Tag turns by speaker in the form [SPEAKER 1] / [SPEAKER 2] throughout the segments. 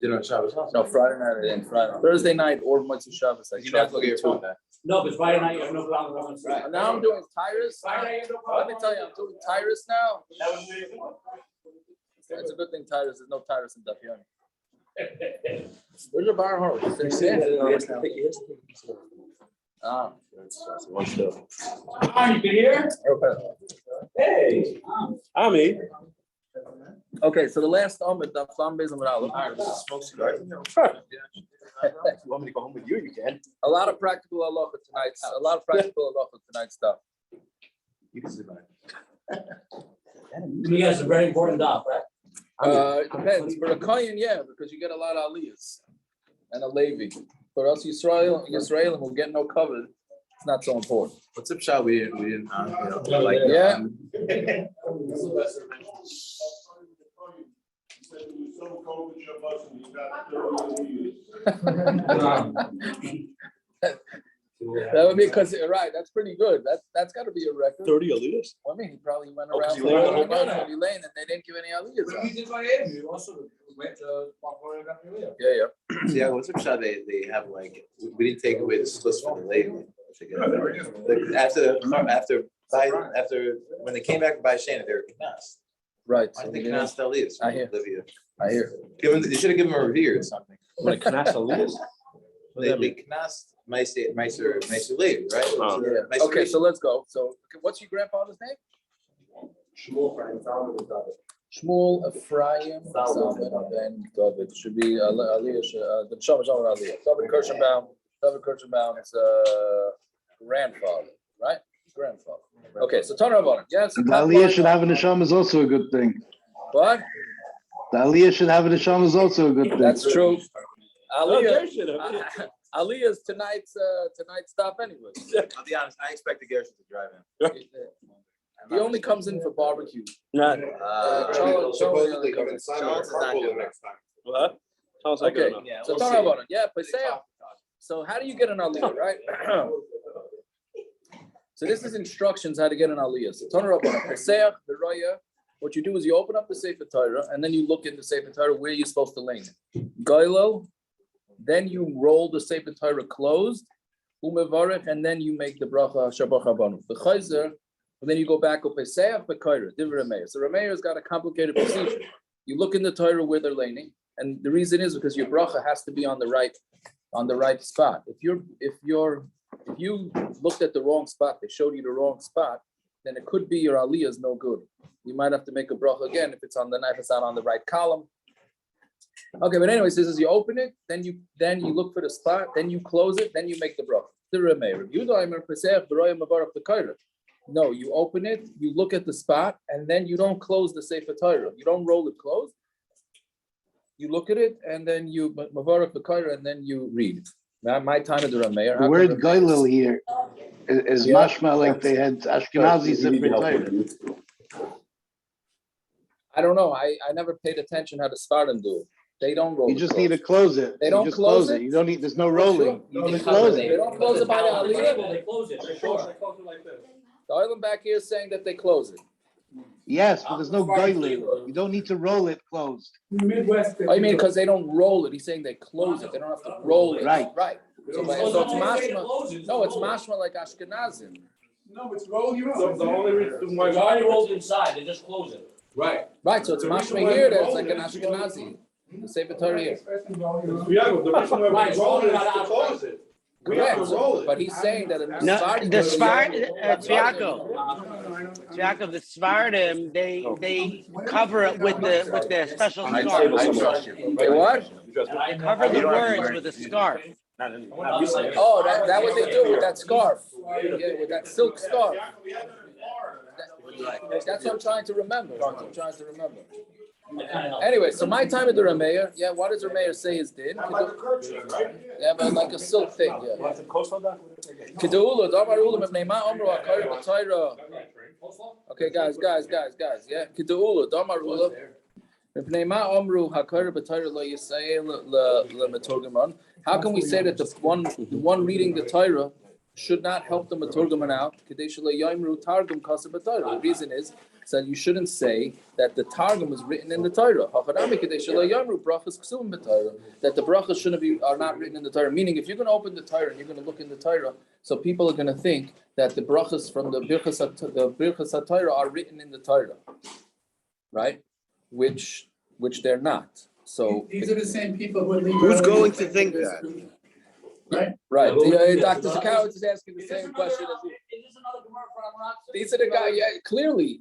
[SPEAKER 1] Did on Shabbos?
[SPEAKER 2] No, Friday night I didn't. Thursday night or Motzei Shabbos.
[SPEAKER 1] You have to look at your phone.
[SPEAKER 3] No, but Friday night you have no problem.
[SPEAKER 2] Right. Now I'm doing Tyrus. Let me tell you, I'm doing Tyrus now. It's a good thing Tyrus. There's no Tyrus in Daf Yomi. Where's your bar horse? Ah.
[SPEAKER 3] You can hear? Hey.
[SPEAKER 4] Ami.
[SPEAKER 2] Okay, so the last Amid, the Flam Bezim
[SPEAKER 1] Smoke cigars.
[SPEAKER 4] You want me to go home with you? You can.
[SPEAKER 2] a lot of practical halacha tonight. A lot of practical halacha tonight stuff.
[SPEAKER 4] You can sit back.
[SPEAKER 3] You guys are very important stuff, right?
[SPEAKER 2] It depends. For a Kohen, yeah, because you get a lot of aliyahs and a Levi. For us, Yisrael will get no covered. It's not so important.
[SPEAKER 1] What's up, Shah? We didn't like
[SPEAKER 2] Yeah. That would be because right. That's pretty good. That's got to be a record.
[SPEAKER 4] 30 aliyahs?
[SPEAKER 2] I mean, he probably went
[SPEAKER 4] 'cause
[SPEAKER 2] around
[SPEAKER 4] he
[SPEAKER 2] the
[SPEAKER 4] went
[SPEAKER 2] whole
[SPEAKER 4] around.
[SPEAKER 2] Holy Lane and they didn't give any aliyahs.
[SPEAKER 3] When
[SPEAKER 2] out.
[SPEAKER 3] we did Miami, we also went to
[SPEAKER 2] Yeah.
[SPEAKER 1] Yeah, what's up, Shah? They have like we didn't take away the splits from the lady. After when they came back to buy Shana, they were knas.
[SPEAKER 2] Right.
[SPEAKER 1] I
[SPEAKER 2] So
[SPEAKER 1] think
[SPEAKER 2] yeah,
[SPEAKER 1] knas aliyahs.
[SPEAKER 2] I hear.
[SPEAKER 1] Olivia.
[SPEAKER 2] I hear.
[SPEAKER 1] They should have given him a review or something.
[SPEAKER 4] When it knas aliyahs?
[SPEAKER 1] They knas Meiser lady, right?
[SPEAKER 4] Oh.
[SPEAKER 2] Yeah. Okay, so let's go. So, okay, what's your grandfather's name? Shmuel Ephraim Salman Ben David. Should be Aliyah. The Shama Aliyah. David Kirschenbaum. David Kirschenbaum's grandfather, right? Grandfather. Okay, so Tana Rabbanan. Yes.
[SPEAKER 5] The Aliyah should have a neshama is also a good thing.
[SPEAKER 2] What?
[SPEAKER 5] The Aliyah should have a neshama is also a good thing.
[SPEAKER 2] That's true. Aliyah.
[SPEAKER 4] Aliyah.
[SPEAKER 2] Aliyah's tonight's stop anyway.
[SPEAKER 1] I'll be honest, I expect the Gershon to drive in.
[SPEAKER 2] He only comes in for barbecue.
[SPEAKER 4] Not.
[SPEAKER 2] Charles
[SPEAKER 1] Supposedly
[SPEAKER 2] only comes in.
[SPEAKER 1] Charles is not good.
[SPEAKER 4] What? Sounds like
[SPEAKER 2] Okay,
[SPEAKER 1] Yeah,
[SPEAKER 2] so
[SPEAKER 1] we'll
[SPEAKER 2] Tana
[SPEAKER 1] see.
[SPEAKER 2] Rabbanan. Yeah, Pesach. So how do you get an aliyah, right? So this is instructions how to get an aliyah. So Tana Rabbanan, Pesach, the Raya, what you do is you open up the Sefer Torah and then you look in the Sefer Torah where you're supposed to lay it. Goilo, then you roll the Sefer Torah closed, umevarech, and then you make the bracha Shabbat Habanu. The Chayzer, and then you go back up Pesach, Bekaira, Divrei Rameir. So Rameir's got a complicated procedure. You look in the Torah where they're laying, and the reason is because your bracha has to be on the right spot. If you looked at the wrong spot, they showed you the wrong spot, then it could be your aliyah is no good. You might have to make a bracha again if it's not on the right column. Okay, but anyways, this is you open it, then you look for the spot, then you close it, then you make the bracha. No, you open it, you look at the spot, and then you don't close the Sefer Torah. You don't roll it closed. You look at it, and then you mavarach b'kaira, and then you read. Now, my time of the Rameir.
[SPEAKER 5] The word Goylil here is mashma like they had Ashkenazi Sefer Torah.
[SPEAKER 2] I don't know. I never paid attention how the Spartan do it. They don't roll.
[SPEAKER 5] You just need to close it.
[SPEAKER 2] They don't
[SPEAKER 5] just
[SPEAKER 2] close it?
[SPEAKER 5] You don't need. There's no rolling. You just close
[SPEAKER 2] They
[SPEAKER 5] it.
[SPEAKER 2] don't close it by the aliyah.
[SPEAKER 3] They close it, for sure.
[SPEAKER 2] The island back here is saying that they close it.
[SPEAKER 5] Yes, but there's no Goylil. You don't need to roll it closed.
[SPEAKER 3] Midwest.
[SPEAKER 2] I mean, because they don't roll it. He's saying they close it. They don't have to roll it.
[SPEAKER 5] Right.
[SPEAKER 2] Right. So it's mashma. No, it's mashma like Ashkenazim.
[SPEAKER 6] No, it's rolling around.
[SPEAKER 4] So the only reason why
[SPEAKER 3] It's already rolled inside, they just close it.
[SPEAKER 6] Right.
[SPEAKER 2] Right. So it's mashma here. That's like an Ashkenazi. The Sefer Torah here.
[SPEAKER 4] Yeah, the reason why
[SPEAKER 3] Right,
[SPEAKER 4] we roll it is
[SPEAKER 3] roll it
[SPEAKER 4] to
[SPEAKER 3] out.
[SPEAKER 4] close it. We have
[SPEAKER 2] Correct.
[SPEAKER 4] to roll it.
[SPEAKER 2] But he's saying that in the
[SPEAKER 7] No,
[SPEAKER 2] Sephardim-
[SPEAKER 7] the Yaakov, the Sephardim, they cover it with the special scarf.
[SPEAKER 2] They what?
[SPEAKER 7] They cover the words with a scarf.
[SPEAKER 2] Oh, that what they do with that scarf. Yeah, with that silk scarf. That's what I'm trying to remember. Anyway, so my time at the Rameir, yeah, what does Rameir say is din? Yeah, but like a silk thing, yeah. Okay, guys, yeah. How can we say that the one reading the Torah should not help the maturgaman out. The reason is that you shouldn't say that the targum is written in the Torah. That the brachos are not written in the Torah. Meaning, if you're going to open the Torah and you're going to look in the Torah, so people are going to think that the brachos from the birchas Torah are written in the Torah, right? Which they're not. So
[SPEAKER 6] These are the same people who are leaving.
[SPEAKER 7] Who's going to think that?
[SPEAKER 2] right. Dr. Zakowitz is asking the same question as you. These are the guys, yeah, clearly,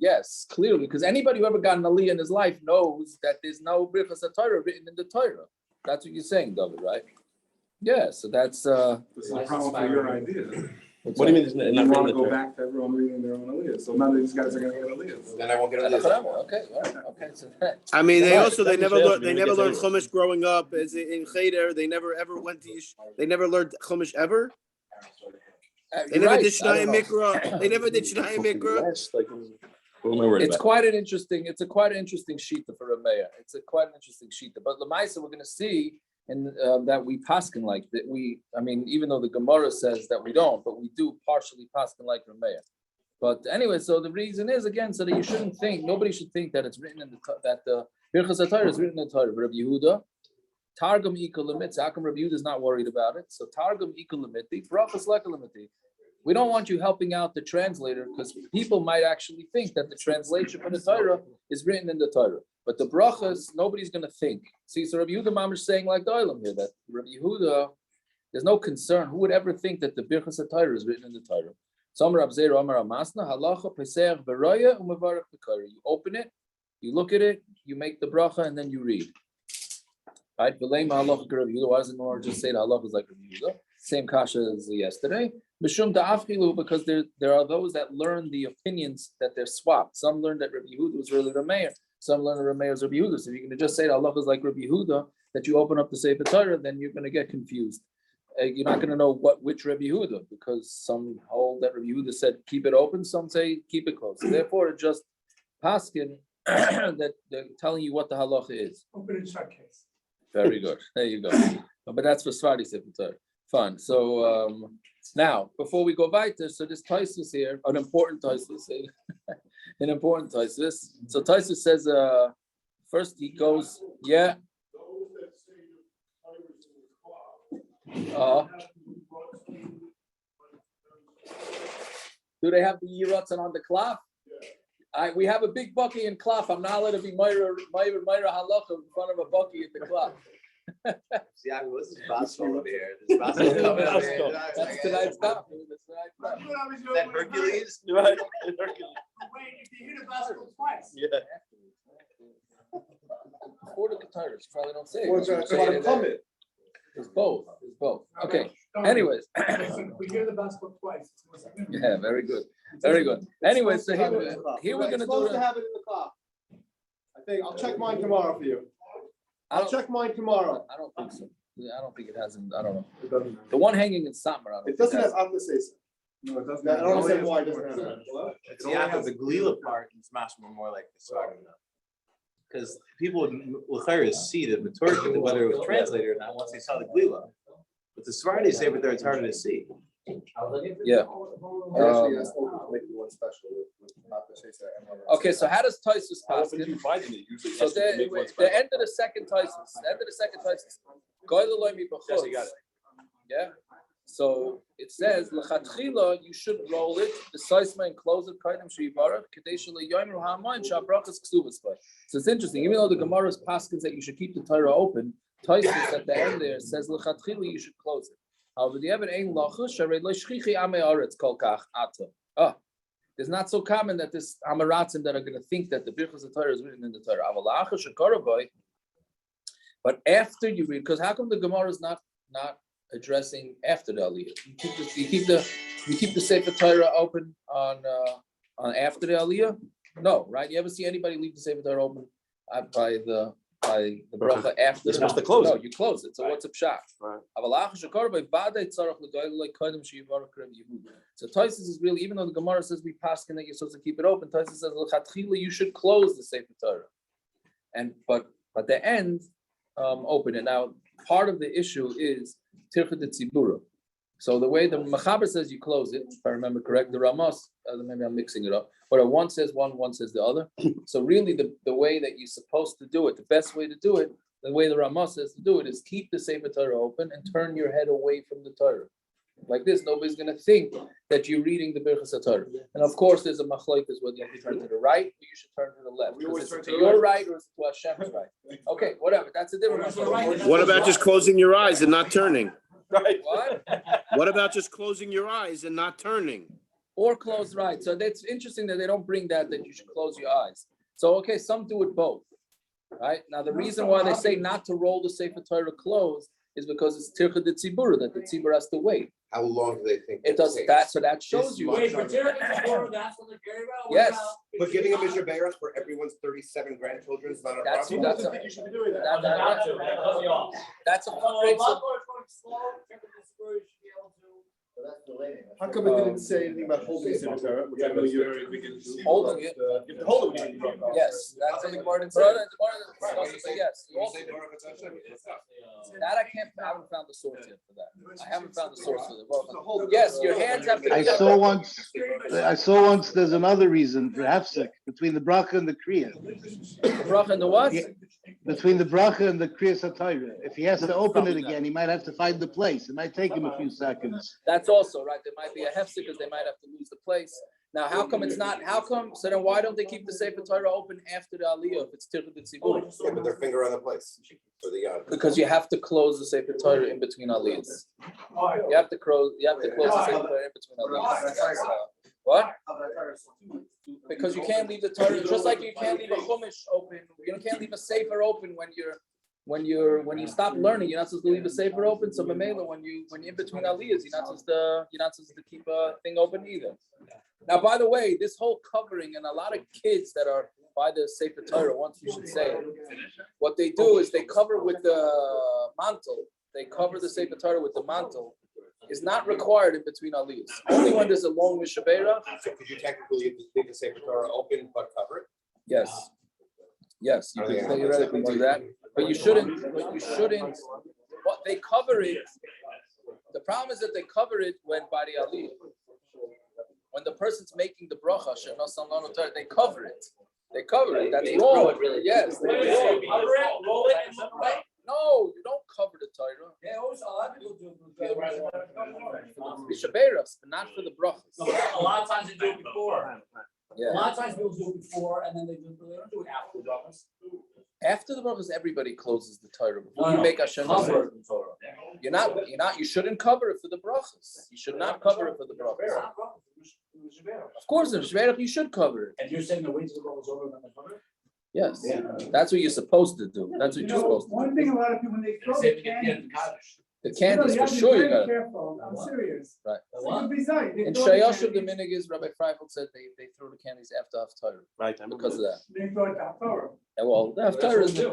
[SPEAKER 2] because anybody who ever got an aliyah in his life knows that there's no brachos Torah written in the Torah. That's what you're saying, David, right? Yeah, so that's
[SPEAKER 6] This is a problem for your idea.
[SPEAKER 4] What do you mean? There's
[SPEAKER 6] You
[SPEAKER 4] not
[SPEAKER 6] want
[SPEAKER 4] written
[SPEAKER 6] to
[SPEAKER 4] in
[SPEAKER 6] go
[SPEAKER 4] the
[SPEAKER 6] back to everyone reading their own aliyahs. So none of these guys are going to get aliyahs.
[SPEAKER 1] Then I won't get a
[SPEAKER 2] okay. So
[SPEAKER 7] I mean, they never learned
[SPEAKER 4] That's
[SPEAKER 7] chumash growing up. As in cheder, they never ever went to. They never learned chumash ever. They never did Shnai Mikra. They never did Shnai Mikra.
[SPEAKER 4] Like, what am I worried
[SPEAKER 2] it's
[SPEAKER 4] about?
[SPEAKER 2] quite an interesting shita for Rameya. It's quite an interesting shita. But Lamaisa, we're going to see in that we paskin like that. Even though the Gemara says that we don't, but we do partially paskin like Rameya. But anyway, so the reason is again, so that you shouldn't think, nobody should think that it's written in that the Hilchos Torah is written in the Torah. Rabbi Yehuda, Targum Ikal Limit. Akum Rabbi Yehuda is not worried about it. So Targum Ikal Limiti, brachos Lekal Limiti. We don't want you helping out the translator because people might actually think that the translation for the Torah is written in the Torah. But the brachos, nobody's going to think. See, so Rabbi Yehuda Mamish is saying like the Olam here, that Rabbi Yehuda, there's no concern. Who would ever think that the Birchas Torah is written in the Torah? You open it, you look at it, you make the bracha, and then you read. Right? Why doesn't Nora just say the halacha is like Rabbi Yehuda? Same kasha as yesterday. Because there are those that learn the opinions that they're swapped. Some learn that Rabbi Yehuda was really Rameir. Some learn that Rameir was Rabbi Yehuda. So if you're going to just say that halacha is like Rabbi Yehuda, that you open up the Sefer Torah, then you're going to get confused. You're not going to know which Rabbi Yehuda, because some hold that Rabbi Yehuda said keep it open, some say keep it closed. So therefore, it's just paskin that they're telling you what the halacha is.
[SPEAKER 6] Open and shut case.
[SPEAKER 2] Very good. There you go. But that's for Svadi Sefer Torah. Fun. So now, before we go weiter, so this Taisus here, an important Taisus. So Taisus says, first he goes, yeah. Do they have the Yiratzan on the klaf? We have a big bucky in klaf. I'm not allowed to be Myra halacha in front of a bucky in the klaf.
[SPEAKER 1] See, what's this basketball over here? This basketball over here.
[SPEAKER 2] That's tonight's stop.
[SPEAKER 1] Is that Hercules?
[SPEAKER 6] Wait, if you hit a basketball twice.
[SPEAKER 4] Yeah.
[SPEAKER 2] Before the guitars, probably don't say
[SPEAKER 6] What's
[SPEAKER 2] it.
[SPEAKER 6] that?
[SPEAKER 2] It's both. Okay. Anyways.
[SPEAKER 6] Listen, we hear the basketball twice. It's more significant.
[SPEAKER 2] Yeah, very good. Very good. Anyway, so here we're gonna do
[SPEAKER 8] to have it in the clock. I think I'll check mine tomorrow for you. I'll check mine tomorrow.
[SPEAKER 2] I don't think so. I don't think it hasn't. I don't know.
[SPEAKER 6] It doesn't matter.
[SPEAKER 2] The one hanging in Samar.
[SPEAKER 8] It doesn't have after-say.
[SPEAKER 6] No, it doesn't.
[SPEAKER 8] I don't understand why it doesn't have that.
[SPEAKER 1] It's the Glila part is much more like the Svardim. Because people would see the Maturk, whether it was translated or not, once they saw the Glila. But the Svardim say what it's harder to see.
[SPEAKER 2] Yeah.
[SPEAKER 8] Actually, that's make one special with after-say.
[SPEAKER 2] Okay, so how does Taisus
[SPEAKER 4] How
[SPEAKER 2] pass?
[SPEAKER 4] often do you find it? Usually
[SPEAKER 2] So
[SPEAKER 4] has to make one
[SPEAKER 2] the
[SPEAKER 4] special.
[SPEAKER 2] end of the second Taisus.
[SPEAKER 4] Yes, you got it.
[SPEAKER 2] Yeah. So it says l'chatchila you should roll it the seisma and close it kaidim sheyivarach kadesh le'yomer ha'amayim sha'brachos ksuvas by. So it's interesting. Even though the Gemara's paskins that you should keep the Torah open, Taisus at the end there says l'chatchila you should close it. However, the Evan ain't lachus sharei le'shchichi amei aretz kol kach ata. It's not so common that this amaratzim that are going to think that the brachos of Torah is written in the Torah. Avalachas shekaraboy. But after you read, because how come the Gemara is not addressing after the Aliyah? You keep the Sefer Torah open on after the Aliyah? No, right? You ever see anybody leave the Sefer Torah open by the bracha after?
[SPEAKER 4] You're supposed to close
[SPEAKER 2] No,
[SPEAKER 4] it.
[SPEAKER 2] you close it. So what's a pshat?
[SPEAKER 4] Right.
[SPEAKER 2] So Taisus is really, even though the Gemara says we paskin that you're supposed to keep it open, Taisus says you should close the Sefer Torah, but the end open. And now part of the issue is tircha de tzibura. So the way the Mechaber says you close it, if I remember correct, the Ramos, maybe I'm mixing it up, but one says one says the other. So really the way that you're supposed to do it, the best way to do it, the way the Ramos says to do it is keep the Sefer Torah open and turn your head away from the Torah. Like this, nobody's going to think that you're reading the brachos Torah. And of course, there's a Machlokes whether you have to turn to the right or you should turn to the left. Is it to your right or is it to Hashem's right? Okay, whatever. That's a different Machlokes.
[SPEAKER 7] What about just closing your eyes and not turning?
[SPEAKER 4] Right.
[SPEAKER 2] What?
[SPEAKER 7] What about just closing your eyes and not turning?
[SPEAKER 2] Or closed right. So that's interesting that they don't bring that you should close your eyes. So, okay, some do it both. Right? Now, the reason why they say not to roll the Sefer Torah closed is because it's tircha de tzibur, that the tzibur has to wait.
[SPEAKER 9] How long do they think?
[SPEAKER 2] It does that, so that shows you.
[SPEAKER 3] Wait, for tircha de tzibur, that's what they're caring about?
[SPEAKER 2] Yes.
[SPEAKER 9] But giving a mishaberas for everyone's 37 grandchildren is not a
[SPEAKER 2] That's
[SPEAKER 9] problem?
[SPEAKER 2] that's
[SPEAKER 8] I
[SPEAKER 2] a
[SPEAKER 8] think you should be doing that.
[SPEAKER 3] Not to, that cuts you off.
[SPEAKER 2] that's a
[SPEAKER 3] So,
[SPEAKER 2] fundraiser.
[SPEAKER 3] Baltimore is going slow, tircha de tzibur, you should be able to.
[SPEAKER 8] How come it didn't say anything about holding Sefer Torah, which I know you're.
[SPEAKER 2] Holding it.
[SPEAKER 8] Holding it.
[SPEAKER 2] Yes, that's in the Gemara. Yes. You also- That I haven't found the source yet for that. I haven't found the source for that. Well, yes, your hands have to.
[SPEAKER 5] I saw once there's another reason for hefsek between the bracha and the kriya.
[SPEAKER 2] The bracha and the what?
[SPEAKER 5] Between the bracha and the kriya satayra. If he has to open it again, he might have to find the place. It might take him a few seconds.
[SPEAKER 2] That's also right. There might be a hefsek because they might have to lose the place. Now, how come it's not? How come? So then, why don't they keep the Sefer Torah open after the Aliyah if it's tircha de tzibur?
[SPEAKER 9] Yeah, but their finger on the place for the yard.
[SPEAKER 2] Because you have to close the Sefer Torah in between Aliyahs. You have to close. You have to close the Sefer Torah in between Aliyahs. What? Because you can't leave the Torah, just like you can't leave a chumash open. You can't leave a Sefer open when you stop learning. You're not supposed to leave a Sefer open. So Mamela, when you're in between Aliyahs, you're not supposed to keep a thing open either. Now, by the way, this whole covering and a lot of kids that are by the Sefer Torah, once we should say, what they do is they cover with the mantle. They cover the Sefer Torah with the mantle. Is not required in between aliyahs. Only when there's a long mishabera.
[SPEAKER 9] So could you technically leave the Sefer Torah open but cover it?
[SPEAKER 2] Yes. Yes, you can theoretically do that, but you shouldn't. What they cover it. The problem is that they cover it when by the aliyah. When the person's making the bracha, they cover it. They cover it. That's wrong. Yes.
[SPEAKER 3] Roll it, and look right.
[SPEAKER 2] No, you don't cover the Torah.
[SPEAKER 3] Yeah, also, a lot of people do.
[SPEAKER 2] Mishaberas, but not for the brachos.
[SPEAKER 3] A lot of times they do it before. A
[SPEAKER 2] Yeah.
[SPEAKER 3] lot of times people do it before, and then they don't do it after the brachos.
[SPEAKER 2] After the brachos, everybody closes the Torah before you make Hashem. You shouldn't cover it for the brachos. You should not cover it for the brachos. Of course, in Shverach, you should cover it.
[SPEAKER 3] And you're saying the way to the brachos over and then they cover it?
[SPEAKER 2] Yes, that's what you're supposed to do. That's what you're supposed to do.
[SPEAKER 6] One thing a lot of people, when they throw the candy.
[SPEAKER 2] The candies, for
[SPEAKER 6] You have to be
[SPEAKER 2] sure, you
[SPEAKER 6] very
[SPEAKER 2] got it.
[SPEAKER 6] careful. I'm serious.
[SPEAKER 2] Right.
[SPEAKER 6] You'll be sorry. They
[SPEAKER 2] In
[SPEAKER 6] throw the
[SPEAKER 2] Shayashuv, the
[SPEAKER 6] candy.
[SPEAKER 2] minig is Rabbi Freifeld said they throw the candies after Haftarah
[SPEAKER 4] Right.
[SPEAKER 2] because of that.
[SPEAKER 6] They throw it down. Throw
[SPEAKER 2] And well, the Haftarah is
[SPEAKER 6] it.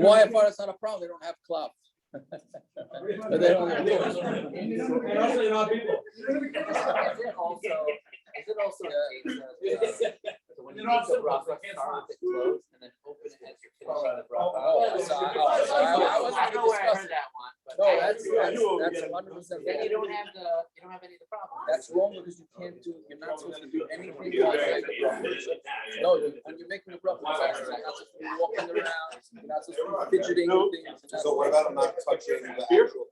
[SPEAKER 2] why Haftarah is not a problem. They don't have klal. But they don't have
[SPEAKER 3] And also, you know, people.
[SPEAKER 10] Is it also the case that so when you make the bracha, start with it closed and then open it as you're finishing the bracha?
[SPEAKER 2] I wasn't
[SPEAKER 10] I know where I
[SPEAKER 2] discussing.
[SPEAKER 10] heard that one, but
[SPEAKER 2] No, that's 100%.
[SPEAKER 10] then you don't have any of the problems.
[SPEAKER 2] That's wrong because you're not supposed to do anything like the bracha. No, when you're making the bracha, you're not supposed to be walking around. You're not supposed to be fidgeting with things.
[SPEAKER 9] So what about I'm not touching the actual?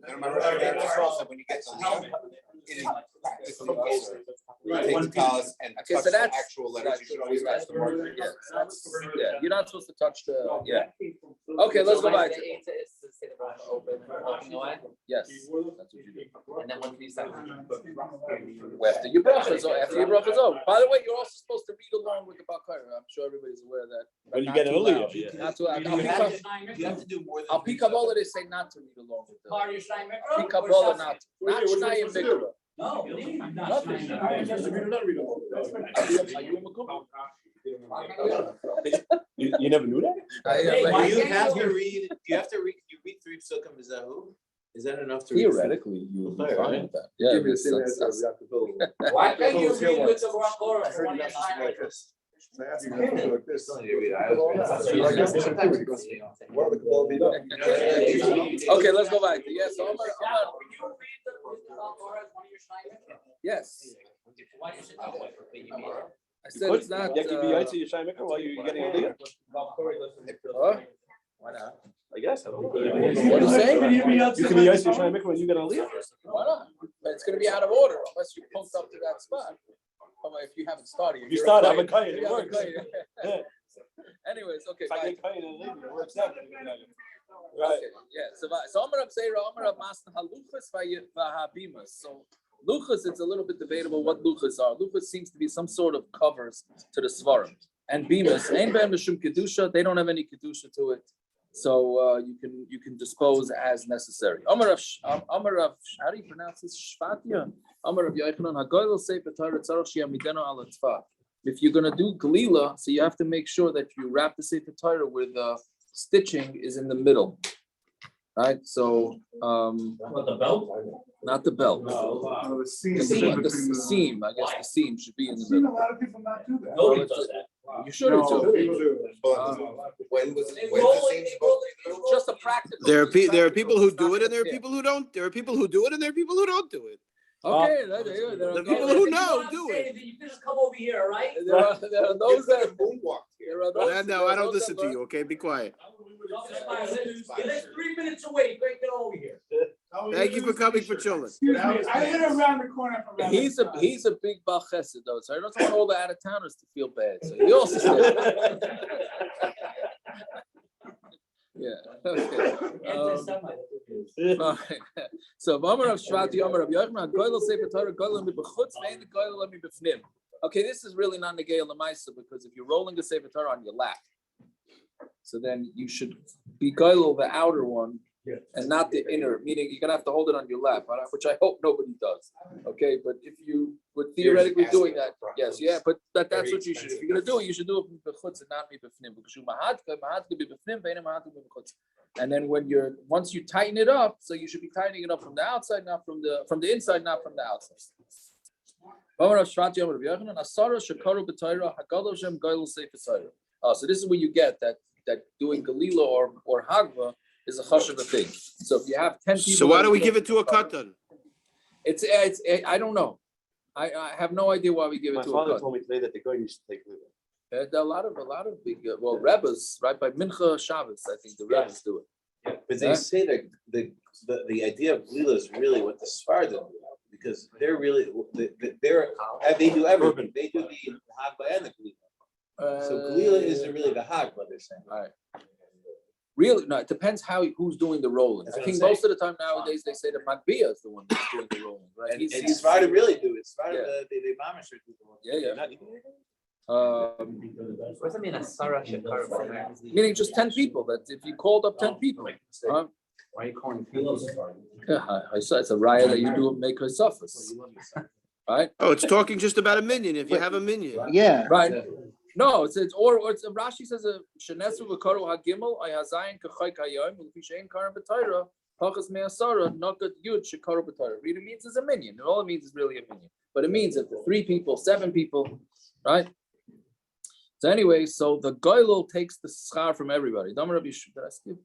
[SPEAKER 9] I remember when you get to the it is practically over. You take the talis and
[SPEAKER 2] Okay,
[SPEAKER 9] touch
[SPEAKER 2] so
[SPEAKER 9] the
[SPEAKER 2] that's-
[SPEAKER 9] actual letters. You should always touch the marker.
[SPEAKER 2] Yeah, you're not supposed to touch the, yeah. Okay, let's go back.
[SPEAKER 10] Is to say the bracha open, walking away,
[SPEAKER 2] Yes, that's what you do.
[SPEAKER 10] and then once you start.
[SPEAKER 2] After your bracha is over. By the way, you're also supposed to read along with the Bakar. I'm sure everybody's aware of that.
[SPEAKER 4] When you get it earlier, yeah.
[SPEAKER 2] Not to,
[SPEAKER 1] You have to do more than.
[SPEAKER 2] Al Pi Kabbalah, they say not to read along with the.
[SPEAKER 3] Are you Shnai
[SPEAKER 2] Al Pi
[SPEAKER 3] Mikra?
[SPEAKER 2] Kabbalah, not
[SPEAKER 8] What are you
[SPEAKER 2] Shnayim
[SPEAKER 8] supposed to do?
[SPEAKER 2] Mikra.
[SPEAKER 3] No, not
[SPEAKER 2] Nothing.
[SPEAKER 3] Shnai Mikra.
[SPEAKER 2] Are you a Makom?
[SPEAKER 4] You never knew that?
[SPEAKER 1] Do you have to read? You read 3 psukim Mizahu? Is that enough to read?
[SPEAKER 2] Theoretically, you would be fine with that. Yeah, that's-
[SPEAKER 3] Why can't you read with the brachos?
[SPEAKER 1] I heard you mention something like this.
[SPEAKER 8] I asked you like this.
[SPEAKER 1] Still need to read it. I was-
[SPEAKER 8] What are the quality?
[SPEAKER 2] Okay, let's go back. Yes, Omar, Yes.
[SPEAKER 10] Why did you say no?
[SPEAKER 2] I said it's not.
[SPEAKER 4] You can be Yaitse Yishai Mikra while you're getting a leader.
[SPEAKER 2] Huh?
[SPEAKER 1] Why not?
[SPEAKER 4] I guess. I don't know.
[SPEAKER 2] What are you saying?
[SPEAKER 4] You can be Yaitse Yishai Mikra when you get a leader.
[SPEAKER 2] Why not? But it's going to be out of order unless you punked up to that spot. If you haven't started,
[SPEAKER 4] You start, I'm a
[SPEAKER 2] Kayin.
[SPEAKER 4] Kayin, it works.
[SPEAKER 2] Anyways, okay.
[SPEAKER 4] If I
[SPEAKER 2] Fine.
[SPEAKER 4] get Kayin and leave, it works out. Right.
[SPEAKER 2] Okay, yeah. So Amar Rab Seira, Amar Rab Masna Haluchas Vahabimas. So luchas, it's a little bit debatable what luchas are. Luchas seems to be some sort of covers to the svarim. And bimas, ain't be'em mishum kedusha. They don't have any kedusha to it, so you can dispose as necessary. Amar Rav, how do you pronounce this? Shvatia. Amar Rav Yochanan Hagoyel Sefer Torah Tzarach Sheyamidenu al Tzfah. If you're gonna do glila, so you have to make sure that you wrap the Sefer Torah where the stitching is in the middle, right? So,
[SPEAKER 3] What, the belt?
[SPEAKER 2] not the belt.
[SPEAKER 6] The seam.
[SPEAKER 2] The seam, I guess the seam should be in
[SPEAKER 6] I've
[SPEAKER 2] the
[SPEAKER 6] seen a
[SPEAKER 2] middle.
[SPEAKER 6] lot of people not do that.
[SPEAKER 3] Nobody does that.
[SPEAKER 2] You should
[SPEAKER 6] No,
[SPEAKER 2] do.
[SPEAKER 6] people do.
[SPEAKER 9] When was
[SPEAKER 3] They
[SPEAKER 9] when
[SPEAKER 3] roll
[SPEAKER 9] the
[SPEAKER 3] it,
[SPEAKER 9] seam
[SPEAKER 3] they
[SPEAKER 9] supposed
[SPEAKER 3] roll
[SPEAKER 9] to
[SPEAKER 3] it,
[SPEAKER 9] be
[SPEAKER 3] they
[SPEAKER 9] done?
[SPEAKER 3] roll it.
[SPEAKER 2] Just a practical.
[SPEAKER 7] There are people who do it, and there are
[SPEAKER 2] Yeah.
[SPEAKER 7] people who don't. There are people who do it, and there are people who don't do it.
[SPEAKER 2] Okay, there
[SPEAKER 7] The
[SPEAKER 2] are
[SPEAKER 7] people
[SPEAKER 2] those-
[SPEAKER 7] who
[SPEAKER 3] You
[SPEAKER 7] know
[SPEAKER 3] don't have to
[SPEAKER 7] do
[SPEAKER 3] say
[SPEAKER 7] it.
[SPEAKER 3] anything. You can just come over here, all right?
[SPEAKER 2] there are those that.
[SPEAKER 9] Moonwalked here.
[SPEAKER 2] There are those.
[SPEAKER 7] No, I don't listen to you. Okay, be quiet.
[SPEAKER 3] He lives 3 minutes away. Great, get over here.
[SPEAKER 7] Thank you for coming for children.
[SPEAKER 6] Excuse me, I live around the corner from.
[SPEAKER 2] He's a big Baal Chesed though, so I don't want all the out of towners to feel bad. So he also said, yeah. Okay. Fine. So Amar Rav Shvati, Amar Rav Yochanan, Goyel Sefer Torah, Goyel Mibachutz, Ve'en Goyel Mibifnim. Okay, this is really not Negei Lamaisa because if you're rolling the Sefer Torah on your lap, so then you should be Goyel the outer one and not the inner. Meaning you're gonna have to hold it on your lap, which I hope nobody does. Okay, but if you would theoretically doing that, yes, yeah, but that's what you should. If you're gonna do it, you should do it Mibachutz and not Mibifnim because you Mahadka Mibifnim, Ve'en Mahadka Mibachutz. And then once you tighten it up, so you should be tightening it up from the outside, not from the inside, not from the outside. So this is where you get that doing Galila or Hagva is a chashuv thing. So if you have 10 people.
[SPEAKER 7] So why do we give it to a katan?
[SPEAKER 2] It's I don't know. I have no idea why we give it
[SPEAKER 4] My
[SPEAKER 2] to a
[SPEAKER 4] father
[SPEAKER 2] katan.
[SPEAKER 4] told me today that the guy used to take leave.
[SPEAKER 2] There are a lot of big Rebbes, right by Mincha Shabbos, I think the Rebbes do it.
[SPEAKER 1] But they say that the idea of glila is really what the Sfardim do, because they're really they do everything. They do the hagba and the glila. So glila isn't really the hagba, they're saying.
[SPEAKER 2] All right. Really, no, it depends who's doing the rolling.
[SPEAKER 1] That's
[SPEAKER 2] I
[SPEAKER 1] what
[SPEAKER 2] think
[SPEAKER 1] I'm
[SPEAKER 2] most of the time nowadays they say that Magbia is the one that's doing the rolling, right?
[SPEAKER 1] And Sfardim really do it. Sfardim,
[SPEAKER 2] Yeah.
[SPEAKER 1] they mamish do the one.
[SPEAKER 2] Yeah.
[SPEAKER 10] What does that mean? A Sarah Shakar?
[SPEAKER 2] Meaning just 10 people. That if you called up 10 people,
[SPEAKER 10] Why are you calling people?
[SPEAKER 2] yeah, I saw it's a riot that you do make her suffer, right?
[SPEAKER 7] Oh, it's talking just about a minion. If you have a minion,
[SPEAKER 5] Yeah.
[SPEAKER 2] Right. No, it's or it's Rashi says a shenesu v'karu hagimel ayazayin kachay kayom u'fishein karam b'tayra pachas me'asara nakat yud shekaru b'tayra. Really means is a minion. And all it means is really a minion, but it means that the 3 people, 7 people, right? So anyway, so the goylol takes the schar from everybody. Damar Rabbi Yishub, did I skip?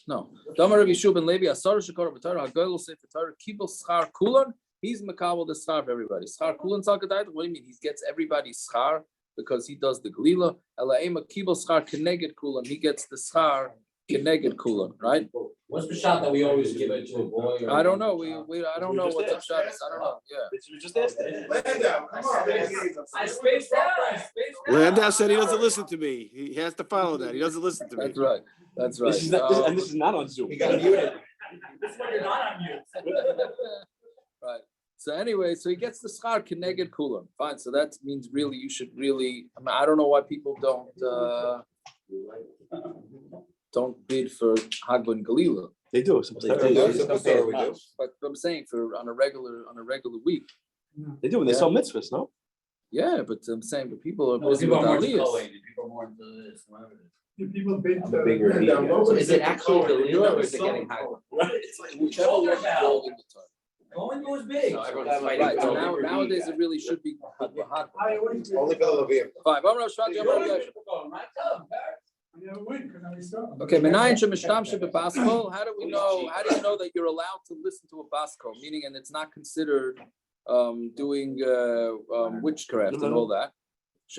[SPEAKER 2] No. Damar Rabbi Yishub and Levi asara shekaru b'tayra hagoylol sefer Torah kibel schar kulan. He's makabel the schar for everybody. Schar kulan sakadayt. What do you mean? He gets everybody's schar because he does the glila. Elaima kibel schar keneged kulan. He gets the schar keneged kulan, right?
[SPEAKER 3] What's the shot that we always give it to a boy?
[SPEAKER 2] I don't know. I don't know what's up Shabbos. I don't know. Yeah.
[SPEAKER 4] We just asked that.
[SPEAKER 3] I spaced out.
[SPEAKER 7] Landau said he doesn't listen to me. He has to follow that. He doesn't listen to me.
[SPEAKER 2] That's right. That's right.
[SPEAKER 4] This is not, and this is not on Zoom.
[SPEAKER 3] He got muted. This is when you're not on mute.
[SPEAKER 2] Right. So anyway, so he gets the schar keneged kulam. Fine. So that means really you should really. I don't know why people don't bid for Hagba and Galila.
[SPEAKER 4] They do.
[SPEAKER 2] But I'm saying for on a regular week.
[SPEAKER 4] They do when they sell mitzvahs, no?
[SPEAKER 2] Yeah, but I'm saying but people are
[SPEAKER 3] No,
[SPEAKER 2] busy
[SPEAKER 3] people
[SPEAKER 2] with
[SPEAKER 3] are more into
[SPEAKER 2] aliyahs.
[SPEAKER 3] Chloe, people are more into this, whatever it is.
[SPEAKER 6] People bid.
[SPEAKER 1] I'm a bigger vegan.
[SPEAKER 10] So is it actually Galila or is it getting Hagba?
[SPEAKER 2] Whichever one is rolling the time.
[SPEAKER 3] Going goes big.
[SPEAKER 10] No, everyone's fighting.
[SPEAKER 2] Right. So nowadays it really should be Hagba.
[SPEAKER 9] Only for the Levim.
[SPEAKER 2] Fine. Amar Shvati, Amar Yosef.
[SPEAKER 6] I never win because I start.
[SPEAKER 2] Okay, Menayin Shemishtamshe Bebaskol. How do you know that you're allowed to listen to a baskol? Meaning, and it's not considered doing witchcraft and all that. It's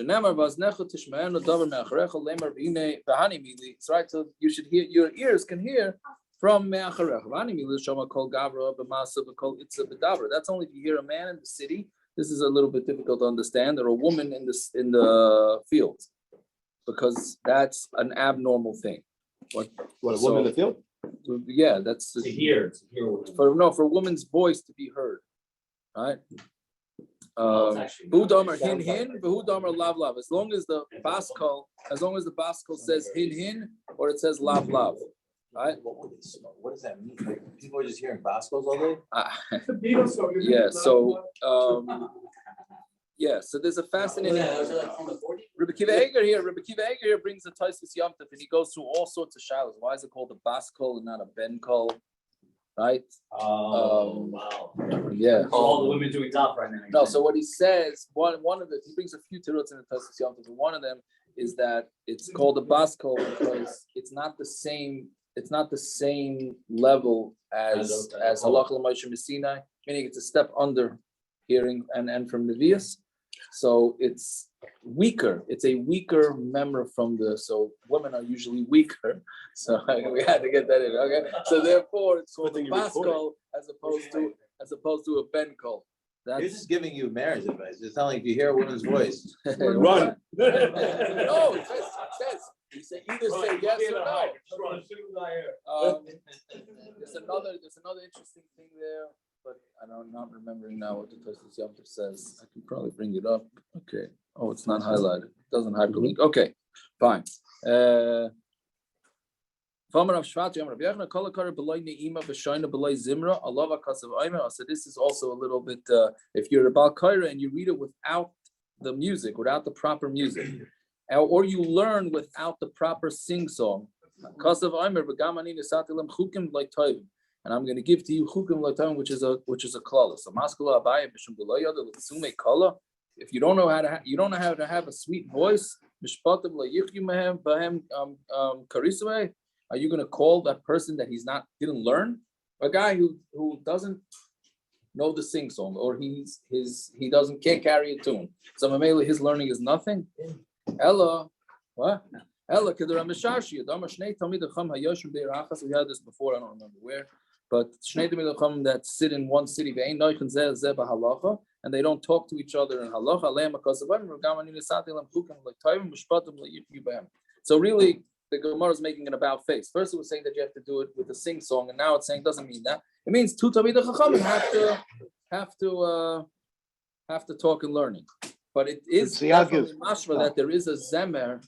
[SPEAKER 2] right, so you should hear, your ears can hear from me'acharecha. That's only if you hear a man in the city. This is a little bit difficult to understand, or a woman in the field, because that's an abnormal thing.
[SPEAKER 4] What a woman in the field?
[SPEAKER 2] Yeah, that's
[SPEAKER 3] To hear.
[SPEAKER 2] for a woman's voice to be heard, right? Budamar hin hin, budamar lav lav. As long as the baskol says hin hin, or it says lav lav, right?
[SPEAKER 1] What does that mean? Like, people are just hearing baskos all day?
[SPEAKER 2] Yeah. So so there's a fascinating. Rabbi Kiva Eger here brings the Tosfos Yom Tov, and he goes through all sorts of shilos. Why is it called a baskol and not a ben kol? Right?
[SPEAKER 3] Wow.
[SPEAKER 2] Yeah.
[SPEAKER 3] All the women doing top right now.
[SPEAKER 2] No, so what he says, one of the, he brings a few tirots in the Tosfos Yom Tov, and one of them is that it's called a baskol because it's not the same level as Halachos L'Moshe Messinai, meaning it's a step under hearing and from Nevi'us. So it's weaker. It's a weaker member so women are usually weaker. So we had to get that in. Okay. So therefore it's called a baskol as opposed to a ben kol.
[SPEAKER 1] You're just giving you marriage advice. It's telling if you hear a woman's voice,
[SPEAKER 2] run. No, it says. You say either say yes or no. There's another interesting thing there, but I'm not remembering now what the Tosfos Yom Tov says. I can probably bring it up. Okay. Oh, it's not highlighted. It doesn't hyperlink. Okay, fine. So this is also a little bit. If you're a Bal Kaira and you read it without the music, without the proper music, or you learn without the proper sing-song. And I'm going to give to you chukim l'toim, which is a klal. So maskula abaye b'shum b'loyada l'tzume kala. If you don't know how to have a sweet voice, mishpatim layichyu mehem b'hem karisame. Are you going to call that person that didn't learn? A guy who doesn't know the sing song, or he can't carry a tune. So mamela, his learning is nothing. Ella, what? Ella kedura mishashi. Dama shnei talmidei chacham hayoshim be'rachos. We had this before. I don't remember where, but shnei talmidei chacham that sit in one city ve'ein noichen zeh zeh b'halacha, and they don't talk to each other in halacha. Aleim akasavim v'gam nisati lam chukim l'toivim mishpatim l'yichyu b'hem. So really, the Gemara is making an about face. First, it was saying that you have to do it with a sing song, and now it's saying it doesn't mean that. It means two talmidei chachamim have to talk and learning. But it is definitely mashma that there is a zemer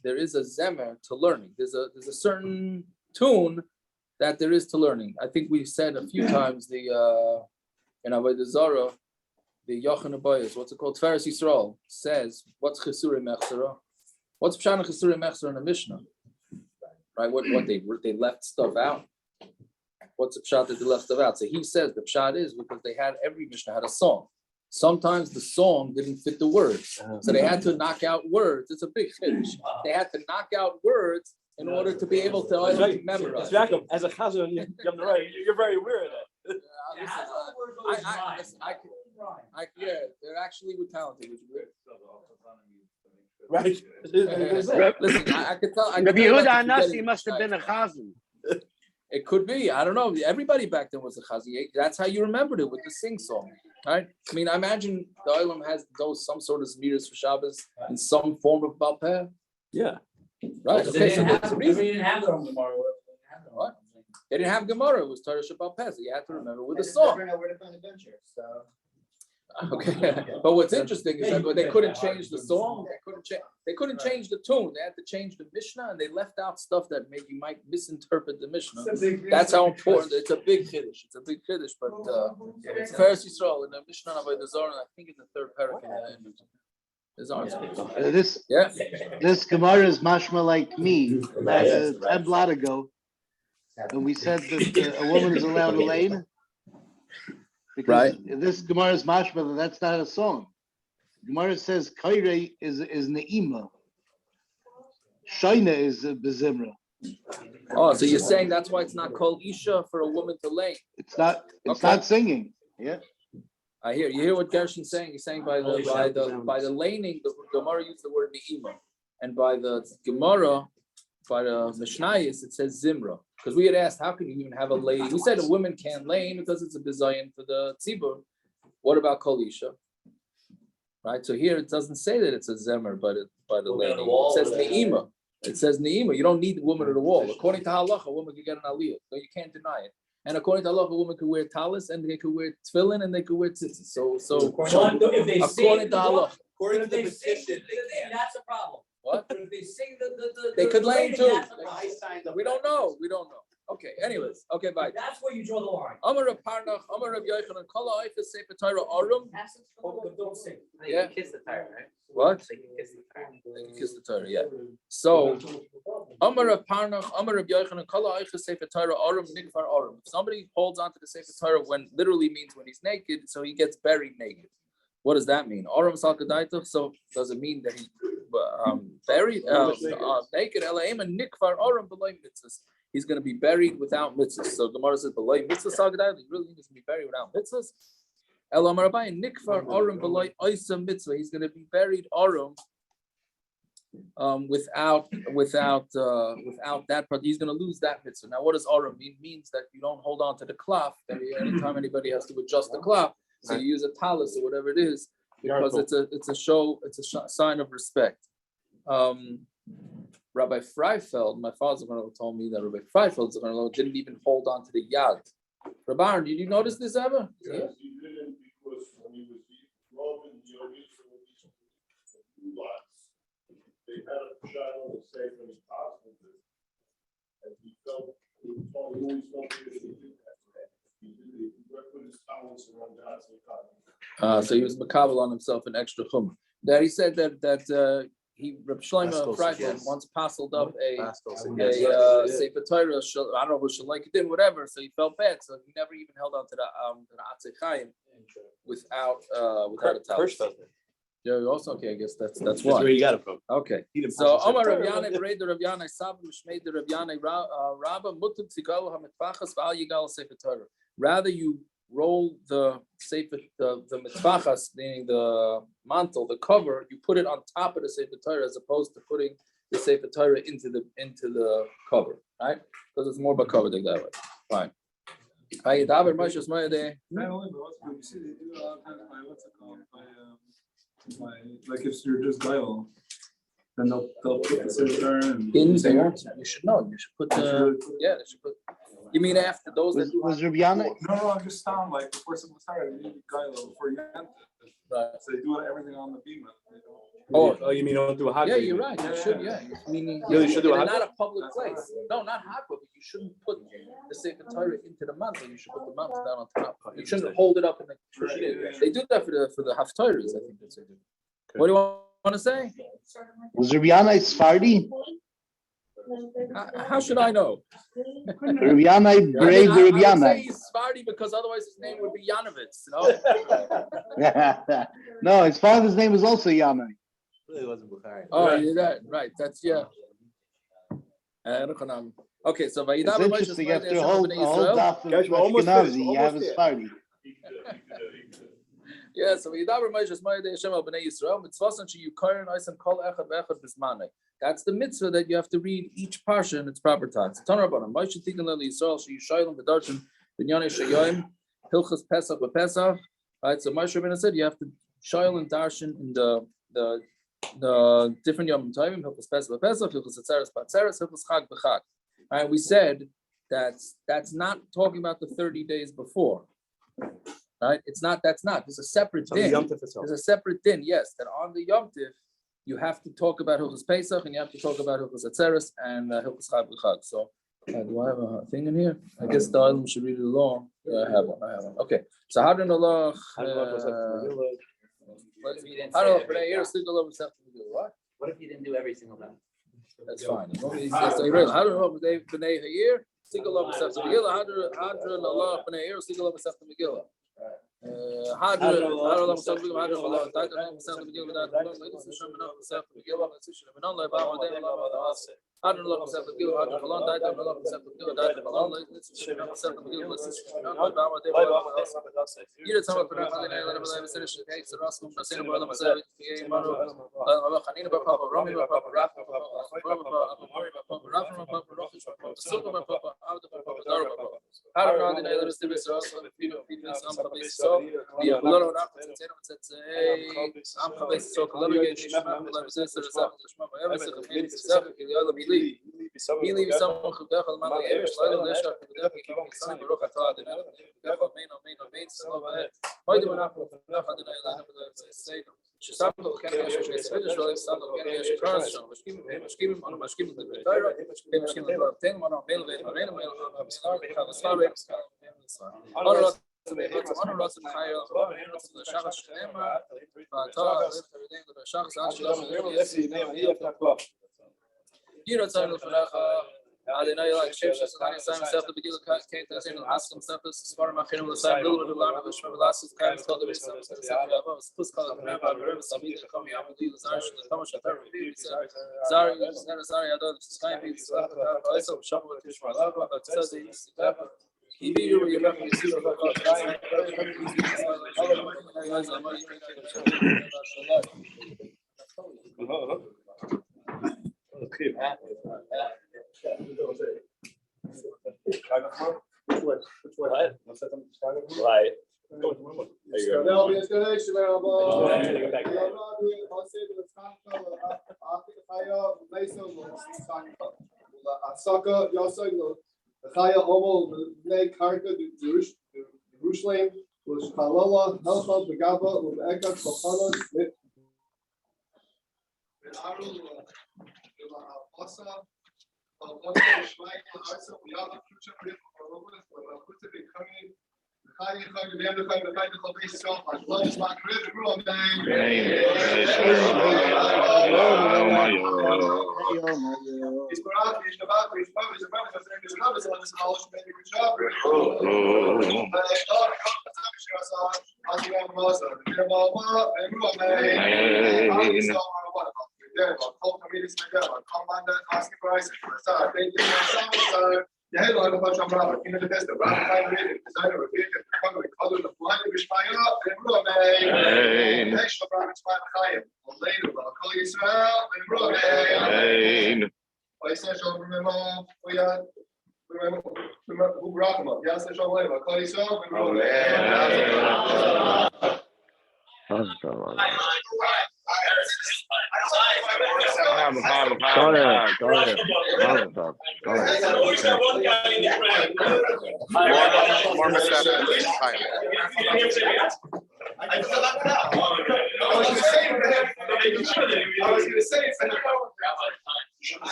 [SPEAKER 2] to learning. There's a certain tune that there is to learning. I think we've said a few times in Avodah Zarah, the Yochanan Abayis, what's it called? Tiferes Yisrael says, what's Chesurei Mechzera? What's Pshana Chesurei Mechzera in the Mishnah? Right? What they left stuff out. What's the pshat that they left stuff out? So he says the pshat is because every Mishnah had a song. Sometimes the song didn't fit the words, so they had to knock out words. It's a big finish. They had to knock out words in order to be able to memorize.
[SPEAKER 4] Jacob, as a chazan, you're very aware of that.
[SPEAKER 2] They're actually talented.
[SPEAKER 4] Right.
[SPEAKER 2] Listen, I could tell.
[SPEAKER 5] Rabbi Yehuda Anasi must have been a chazan.
[SPEAKER 2] It could be. I don't know. Everybody back then was a chazi. That's how you remembered it with the sing song, right? I mean, I imagine the Olam has some sort of zemiras for Shabbos in some form of Baal Peh.
[SPEAKER 4] Yeah.
[SPEAKER 2] Right. Okay. So that's the reason.
[SPEAKER 3] They didn't have their own Gemara.
[SPEAKER 2] What? They didn't have Gemara. It was Torah Shabbat Peh. So you had to remember with a song. Okay, but what's interesting is that they couldn't change the song. They couldn't change the tune. They had to change the Mishnah, and they left out stuff that you might misinterpret the Mishnah. That's how important. It's a big chiddush. But it's Tiferes Yisrael in the Mishnah of Avodah Zarah. I think in the third paragraph.
[SPEAKER 5] This Gemara is mashma like me. 10 blot ago, when we said that a woman is allowed to lane. Because this Gemara is mashma, that's not a song. Gemara says kairei is ne'ima. Shaina is bezimra.
[SPEAKER 2] Oh, so you're saying that's why it's not called isha for a woman to lay?
[SPEAKER 5] It's not singing. Yeah.
[SPEAKER 2] I hear you. Hear what Gershon's saying? He's saying by the laning, the Gemara used the word ne'ima, and by the Gemara, by the Mishnayos, it says zimra. Because we had asked, how can you even have a lane? We said a woman can't lane because it's a bizayin for the tzibur. What about kol isha? Right. So here it doesn't say that it's a zemer, but by the laning. It says ne'ima. It says ne'ima. You don't need the woman at the wall. According to halacha, a woman can get an aliyah. So you can't deny it. And according to Allah, a woman could wear talis, and they could wear tefillin, and they could wear tzitzit. So
[SPEAKER 3] if they
[SPEAKER 2] according to Allah,
[SPEAKER 9] According to the
[SPEAKER 3] If they sing,
[SPEAKER 9] petition, they can't.
[SPEAKER 3] that's a problem.
[SPEAKER 2] what?
[SPEAKER 3] But if they sing the
[SPEAKER 2] They could lane too.
[SPEAKER 3] that's a problem.
[SPEAKER 9] I signed up.
[SPEAKER 2] We don't know. We don't know. Okay. Anyways. Okay. Bye.
[SPEAKER 3] That's where you draw the line.
[SPEAKER 2] Amar Rav Parnach, Amar Rav Yochanan, Kala Eifes Sefer Torah Arum.
[SPEAKER 3] Don't sing.
[SPEAKER 10] They
[SPEAKER 2] Yeah.
[SPEAKER 10] can kiss the tire, right?
[SPEAKER 2] What?
[SPEAKER 10] They can kiss the tire.
[SPEAKER 2] They can kiss the Torah. Yeah. So Amar Rav Parnach, Amar Rav Yochanan, Kala Eifes Sefer Torah Arum Nikvar Arum. If somebody holds onto the Sefer Torah when literally means when he's naked, so he gets buried naked. What does that mean? Arum Salkadaitov. So does it mean that he buried naked? Elaim and Nikvar Arum B'lay Mitzvahs. He's going to be buried without mitzvahs. So Gemara says, "B'lay mitzvahs salkadaitov." He really needs to be buried without mitzvahs. Elam Rabbi Nikvar Arum B'lay Oisa Mitzvah. He's going to be buried Arum without that part. He's going to lose that mitzvah. Now, what does Arum mean? It means that you don't hold on to the cloth. That anytime anybody has to adjust the cloth, so you use a talis or whatever it is, because it's a sign of respect. Rabbi Freifeld, my father's going to told me that Rabbi Freifeld's going to didn't even hold on to the yad. Rabbi Aaron, did you notice this ever?
[SPEAKER 8] Yes, he didn't, because when he was involved in the Yogis or these lots, they had a child to say when he passed with it, and he felt, he always felt that he did that. He worked with his talents around God's economy.
[SPEAKER 2] So he was makabel on himself an extra chum. That he said that Reb Shlomo Freifeld once passled up a Sefer Torah. I don't know what Shalaikadim, whatever. So he felt bad. So he never even held on to the Atzei Chaim without a talent. Yeah, also okay. I guess that's why.
[SPEAKER 4] where you got it from.
[SPEAKER 2] Okay. So Omar Rav Yanai, Berei the Rav Yanai, Saba Mishmei the Rav Yanai, Rabba Mutum Tzigalo HaMitfachas V'al Yigal Sefer Torah. Rather you roll the sefer, the mitzvachas, meaning the mantle, the cover, you put it on top of the Sefer Torah as opposed to putting the Sefer Torah into the cover, right? Because it's more bakavdik that way. Fine.
[SPEAKER 11] Like if you're just dial, then they'll put the Sefer
[SPEAKER 2] in there. You should know. You should put the they should put. You mean after those that do?
[SPEAKER 5] Was Rabbi Yana?
[SPEAKER 11] No, I'm just telling like before someone started, you need Gailo before you enter.
[SPEAKER 2] Right.
[SPEAKER 11] So they do everything on the beam.
[SPEAKER 4] Oh, you mean don't do a hot?
[SPEAKER 2] Yeah, you're right. You should. Yeah, meaning
[SPEAKER 4] you should do a
[SPEAKER 2] not a public place. No, not hot, but you shouldn't put the Sefer Torah into the mantle. You should put the mantle down on top. You shouldn't hold it up in the. They do that for the haftarahs. I think that's what they do. What do you want to say?
[SPEAKER 5] Was Rabbi Yana Sephardi?
[SPEAKER 2] How should I know?
[SPEAKER 5] Rabbi Yana, brave Rabbi
[SPEAKER 2] I would say
[SPEAKER 5] Yana.
[SPEAKER 2] he's Sephardi because otherwise his name would be Yanovitz. No?
[SPEAKER 5] No, his father's name was also Yana.
[SPEAKER 1] Really wasn't Bukhari.
[SPEAKER 2] Oh, you're right. That's yeah. Okay, so
[SPEAKER 5] It's interesting after a whole daf of Ashkenazi, you have a Sephardi.
[SPEAKER 2] Yeah, so that's the mitzvah that you have to read each parsha in its proper time. Hilchos Pesach Pesach. Right, so Moshe Rabbeinu said you have to shayl and darshan in the different Yom Tovim. Hilchos Pesach Pesach, Hilchos Atzeres Batzeres, Hilchos Chag B'Chag. Right, we said that's not talking about the 30 days before. Right, it's not. That's not. There's a separate din. There's a separate din. Yes, that on the Yom Tiv you have to talk about Hilchos Pesach and you have to talk about Hilchos Atzeres and Hilchos Chag B'Chag. So, do I have a thing in here? I guess the item should read it along. Yeah, I have one. Okay. So how do Allah?
[SPEAKER 10] What if you didn't do every single time?
[SPEAKER 2] That's fine. As long as he says, how do Allah b'nei hayir? Stick Allah b'sefta Megillah. How do Allah b'nei hayir? Stick Allah b'sefta Megillah.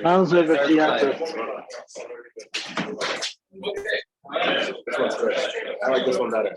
[SPEAKER 5] Sounds like a theater.
[SPEAKER 4] I like this one better.